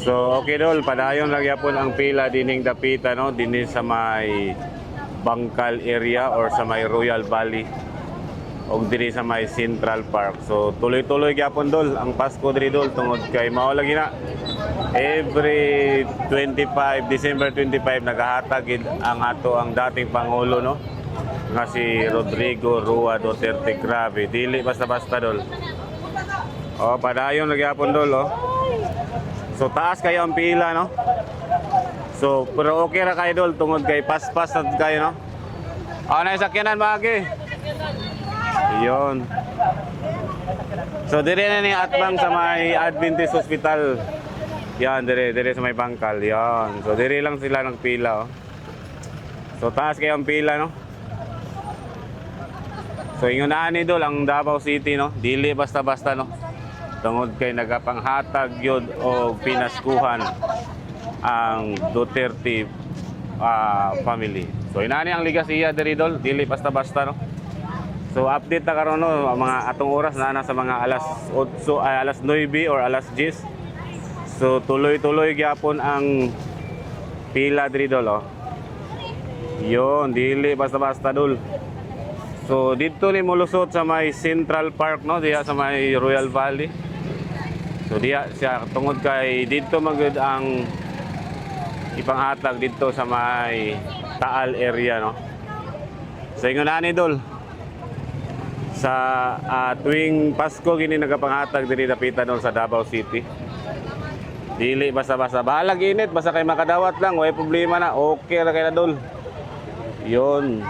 So okay dol, padayon lang yapon ang pila dining dapita no, dinhi sa may Bangkal area or sa may Royal Valley o diri sa may Central Park. So tuloy-tuloy gyapon dol ang Pasko diri dol tungod kay mao lagi na every 25 December 25 nagahatag gid ang ato ang dating pangulo no nga si Rodrigo Roa Duterte. Grabe, dili basta-basta dol. Oh, padayon lagi gyapon dol oh. So taas kayo ang pila no. So pero okay ra kayo dol tungod kay paspas na kayo no. Na sakyanan magi. Iyon. So dire na ni atbang sa may Adventist Hospital. Yan dire sa may Bangkal. Yan. So dire lang sila nagpila oh. So taas kayo ang pila no. So ingon ani dol ang Davao City no. Dili basta-basta no. Tungod kay nagapanghatag yun o pinaskuhan ang Duterte family. So inani ang ligasiya diri dol, dili basta-basta no. So update ta karon no mga atong oras na sa mga alas 8 alas 9 or alas 10. So tuloy-tuloy gyapon ang pila diri dol oh. Yon, dili basta-basta dol. So dito ni mulusot sa may Central Park no, diya sa may Royal Valley. So diya siya tungod kay dito magud ang ipanghatag dito sa may Taal area no. So ingon ani dol. Sa tuwing Pasko gini nagapanghatag diri dapita dol sa Davao City. Dili basta-basta. Bahalag init basta kay makadawat lang, way problema na. Okay ra kay na dol. Yon.